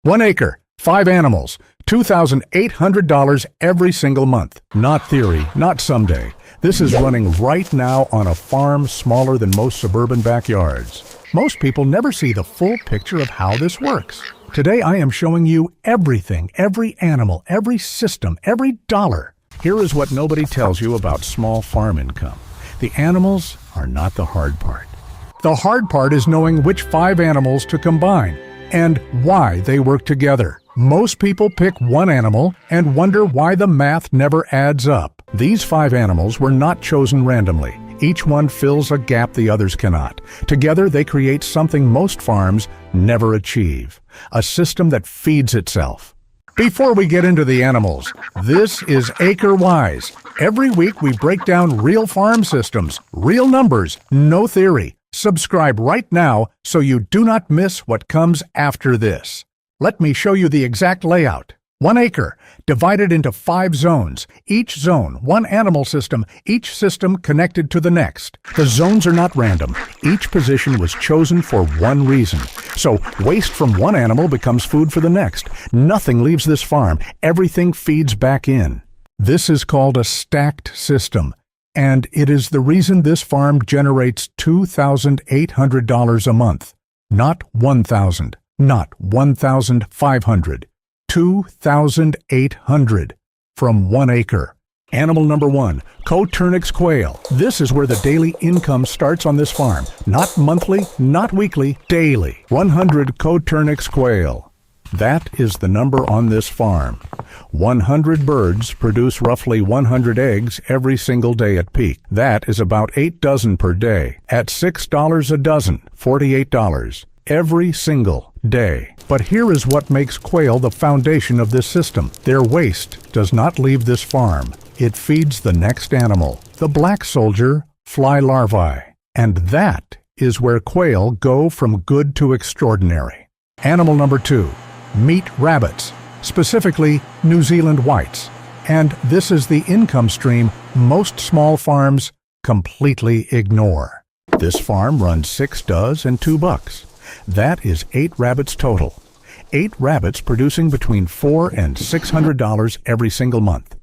1 acre, 5 animals, $2,800 every single month. Not theory, not someday. This is running right now on a farm smaller than most suburban backyards. Most people never see the full picture of how this works. Today I am showing you everything, every animal, every system, every dollar. Here is what nobody tells you about small farm income. The animals are not the hard part. The hard part is knowing which 5 animals to combine and why they work together. Most people pick one animal and wonder why the math never adds up. These 5 animals were not chosen randomly. Each one fills a gap the others cannot. Together they create something most farms never achieve, a system that feeds itself. Before we get into the animals, this is AcreWise. Every week we break down real farm systems, real numbers, no theory. Subscribe right now so you do not miss what comes after this. Let me show you the exact layout. 1 acre, divided into 5 zones. Each zone, one animal system, each system connected to the next. The zones are not random. Each position was chosen for one reason. So waste from one animal becomes food for the next. Nothing leaves this farm. Everything feeds back in. This is called a stacked system, and it is the reason this farm generates $2,800 a month. Not $1,000, not $1,500. $2,800 from 1 acre. Animal number 1, Coturnix quail. This is where the daily income starts on this farm. Not monthly, not weekly, daily. 100 Coturnix quail. That is the number on this farm. 100 birds produce roughly 100 eggs every single day at peak. That is about 8 dozen per day. At $6 a dozen, $48. Every single day. But here is what makes quail the foundation of this system. Their waste does not leave this farm. It feeds the next animal, the black soldier fly larvae. And that is where quail go from good to extraordinary. Animal number 2, meat rabbits, specifically New Zealand whites. And this is the income stream most small farms completely ignore. This farm runs 6 does and 2 bucks. That is 8 rabbits total. 8 rabbits producing between $400 and $600 every single month.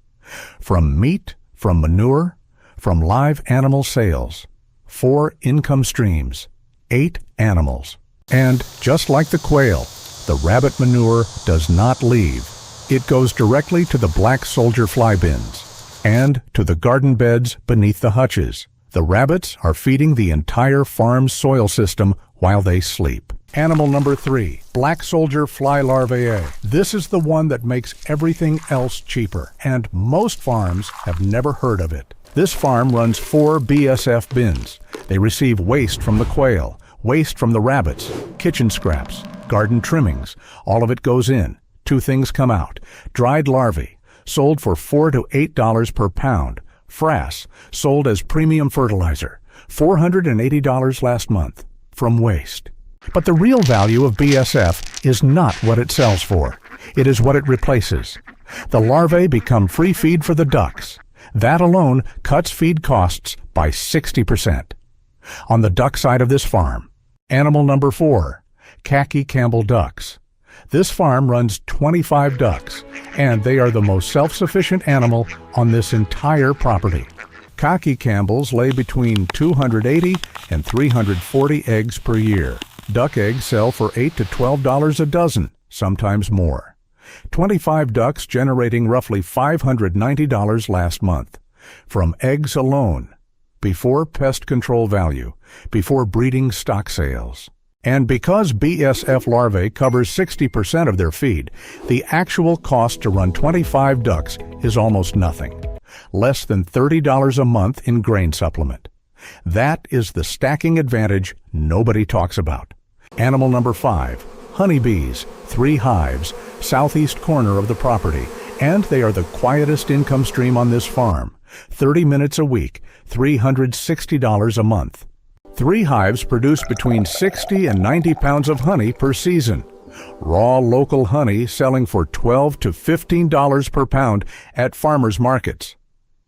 From meat, from manure, from live animal sales. 4 income streams. 8 animals. And just like the quail, the rabbit manure does not leave. It goes directly to the black soldier fly bins and to the garden beds beneath the hutches. The rabbits are feeding the entire farm's soil system while they sleep. Animal number 3, black soldier fly larvae. This is the one that makes everything else cheaper, and most farms have never heard of it. This farm runs 4 BSF bins. They receive waste from the quail, waste from the rabbits, kitchen scraps, garden trimmings. All of it goes in. 2 things come out. Dried larvae, sold for $4 to $8 per pound. Frass, sold as premium fertilizer, $480 last month, from waste. But the real value of BSF is not what it sells for. It is what it replaces. The larvae become free feed for the ducks. That alone cuts feed costs by 60%. On the duck side of this farm, animal number 4, Khaki Campbell ducks. This farm runs 25 ducks, and they are the most self-sufficient animal on this entire property. Khaki Campbells lay between 280 and 340 eggs per year. Duck eggs sell for $8 to $12 a dozen, sometimes more. 25 ducks generating roughly $590 last month. From eggs alone, before pest control value, before breeding stock sales. And because BSF larvae covers 60% of their feed, the actual cost to run 25 ducks is almost nothing. Less than $30 a month in grain supplement. That is the stacking advantage nobody talks about. Animal number 5, honeybees, 3 hives, southeast corner of the property, and they are the quietest income stream on this farm. 30 minutes a week, $360 a month. 3 hives produce between 60 and 90 pounds of honey per season. Raw local honey selling for $12 to $15 per pound at farmers markets.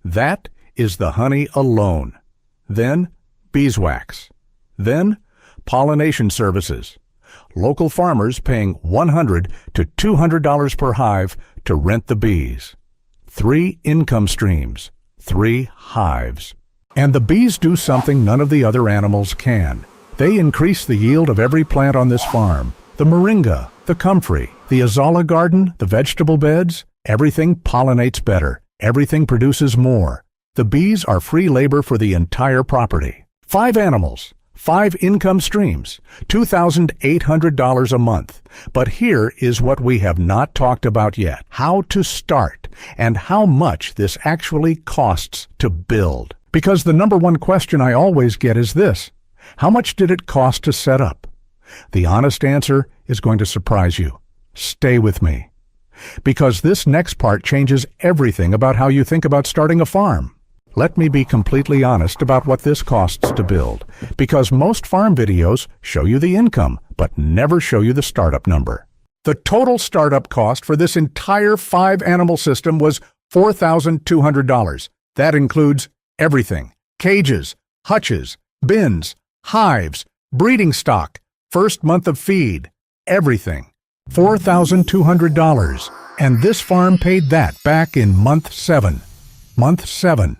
That is the honey alone. Then beeswax. Then pollination services. local farmers paying $100 to $200 per hive to rent the bees. 3 income streams, 3 hives. And the bees do something none of the other animals can. They increase the yield of every plant on this farm. The moringa, the comfrey, the azalea garden, the vegetable beds, everything pollinates better. Everything produces more. The bees are free labor for the entire property. 5 animals, 5 income streams, $2,800 a month. But here is what we have not talked about yet: how to start and how much this actually costs to build. Because the number one question I always get is this: how much did it cost to set up? The honest answer is going to surprise you. Stay with me, because this next part changes everything about how you think about starting a farm. Let me be completely honest about what this costs to build, because most farm videos show you the income, but never show you the startup number. The total startup cost for this entire 5-animal system was $4,200. That includes everything: cages, hutches, bins, hives, breeding stock, first month of feed, everything. $4,200. And this farm paid that back in month 7. Month 7.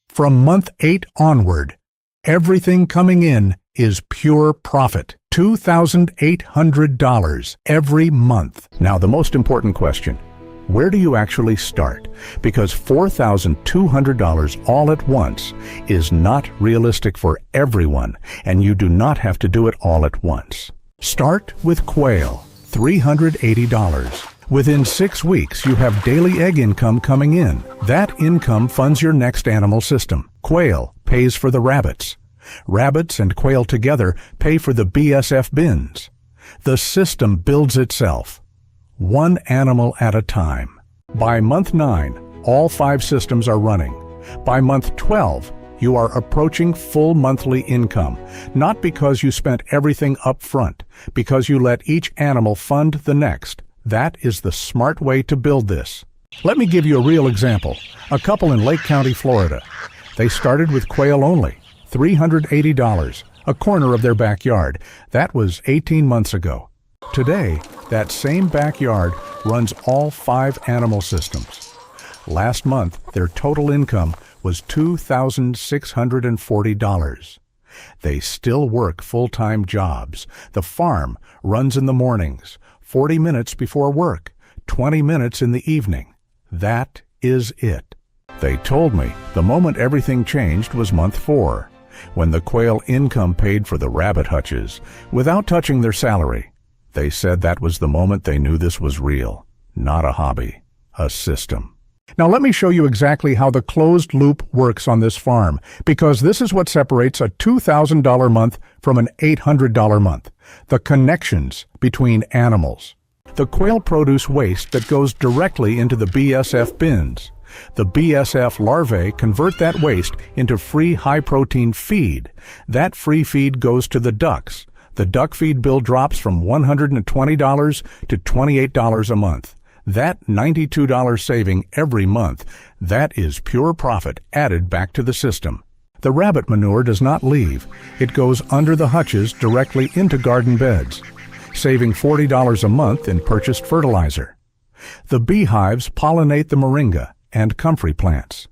From month 8 onward, everything coming in is pure profit. $2,800 every month. Now, the most important question: where do you actually start? Because $4,200 all at once is not realistic for everyone, and you do not have to do it all at once. Start with quail, $380. Within 6 weeks, you have daily egg income coming in. That income funds your next animal system. Quail pays for the rabbits. Rabbits and quail together pay for the BSF bins. The system builds itself, 1 animal at a time. By month 9, all 5 systems are running. By month 12, you are approaching full monthly income, not because you spent everything up front, because you let each animal fund the next. That is the smart way to build this. Let me give you a real example. A couple in Lake County, Florida. They started with quail only, $380, a corner of their backyard. That was 18 months ago. Today, that same backyard runs all 5 animal systems. Last month, their total income was $2,640. They still work full-time jobs. The farm runs in the mornings, 40 minutes before work, 20 minutes in the evening. That is it. They told me the moment everything changed was month 4, when the quail income paid for the rabbit hutches without touching their salary. They said that was the moment they knew this was real, not a hobby, a system. Now let me show you exactly how the closed loop works on this farm, because this is what separates a $2,000 month from an $800 month: the connections between animals. The quail produce waste that goes directly into the BSF bins. The BSF larvae convert that waste into free high-protein feed. That free feed goes to the ducks. The duck feed bill drops from $120 to $28 a month. That $92 saving every month, that is pure profit added back to the system. The rabbit manure does not leave. It goes under the hutches directly into garden beds, saving $40 a month in purchased fertilizer. The beehives pollinate the moringa and comfrey plants.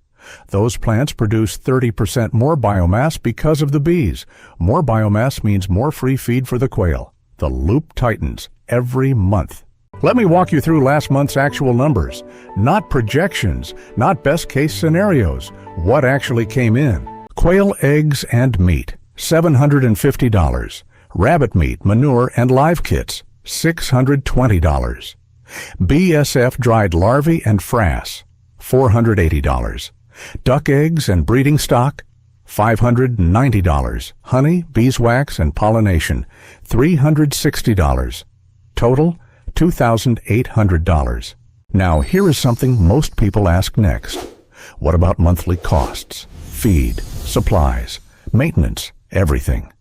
Those plants produce 30% more biomass because of the bees. More biomass means more free feed for the quail. The loop tightens every month. Let me walk you through last month's actual numbers. Not projections, not best-case scenarios. What actually came in? Quail eggs and meat, $750. Rabbit meat, manure, and live kits, $620. BSF dried larvae and frass, $480. Duck eggs and breeding stock, $590. Honey, beeswax, and pollination, $360. Total, $2,800. Now, here is something most people ask next. What about monthly costs? Feed, supplies, maintenance, everything.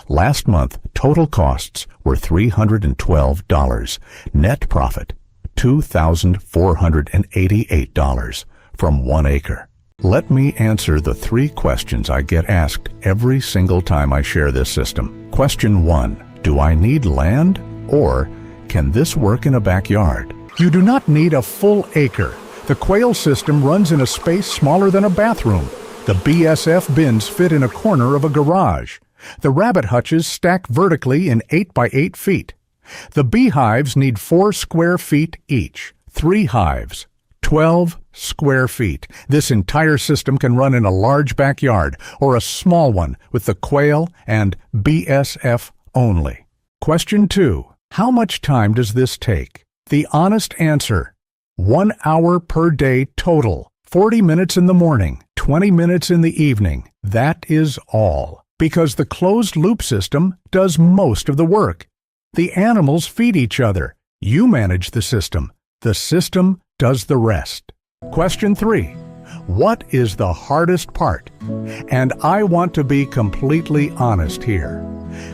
Last month, total costs were $312. Net profit, $2,488 from 1 acre. Let me answer the 3 questions I get asked every single time I share this system. Question 1, do I need land Or can this work in a backyard? You do not need a full acre. The Quail system runs in a space smaller than a bathroom. The BSF bins fit in a corner of a garage. The rabbit hutches stack vertically in 8 by 8 feet. The beehives need 4 square feet each. 3 hives, 12 square feet. This entire system can run in a large backyard or a small one with the Quail and BSF only. Question 2. How much time does this take? The honest answer: 1 hour per day total. 40 minutes in the morning, 20 minutes in the evening. That is all. Because the closed-loop system does most of the work. The animals feed each other. You manage the system. The system does the rest. Question 3. What is the hardest part? And I want to be completely honest here,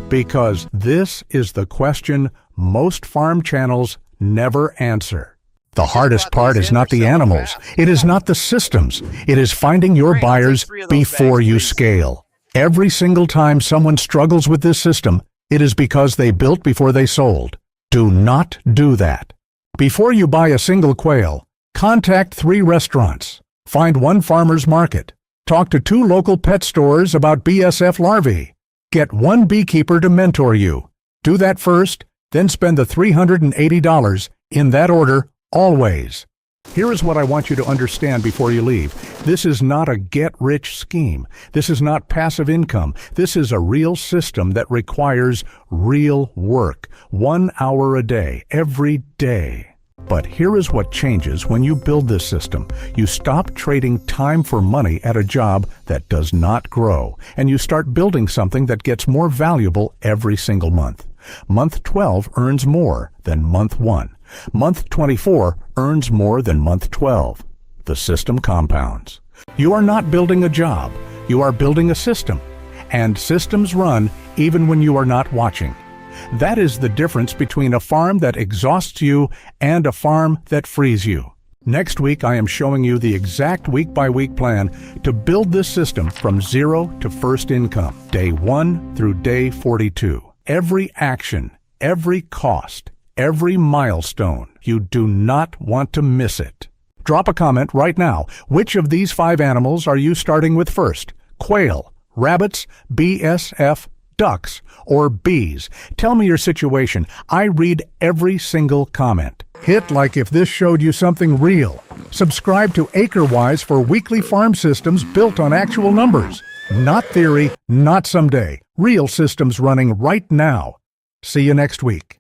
because this is the question most farm channels never answer. The hardest part is not the animals. It is not the systems. It is finding your buyers before you scale. Every single time someone struggles with this system, it is because they built before they sold. Do not do that. Before you buy a single quail, contact 3 restaurants. Find 1 farmer's market. Talk to 2 local pet stores about BSF larvae. Get 1 beekeeper to mentor you. Do that first, then spend the $380 in that order always. Here is what I want you to understand before you leave. This is not a get-rich scheme. This is not passive income. This is a real system that requires real work. 1 hour a day, every day. But here is what changes when you build this system. You stop trading time for money at a job that does not grow, and you start building something that gets more valuable every single month. Month 12 earns more than month 1. Month 24 earns more than month 12. The system compounds. You are not building a job. You are building a system. And systems run even when you are not watching. That is the difference between a farm that exhausts you and a farm that frees you. Next week, I am showing you the exact week-by-week plan to build this system from 0 to first income, day 1 through day 42. Every action, every cost, every milestone. You do not want to miss it. Drop a comment right now. Which of these 5 animals are you starting with first? Quail, rabbits, BSF, ducks, or bees? Tell me your situation. I read every single comment. Hit like if this showed you something real. Subscribe to AcreWise for weekly farm systems built on actual numbers. Not theory, not someday. Real systems running right now. See you next week.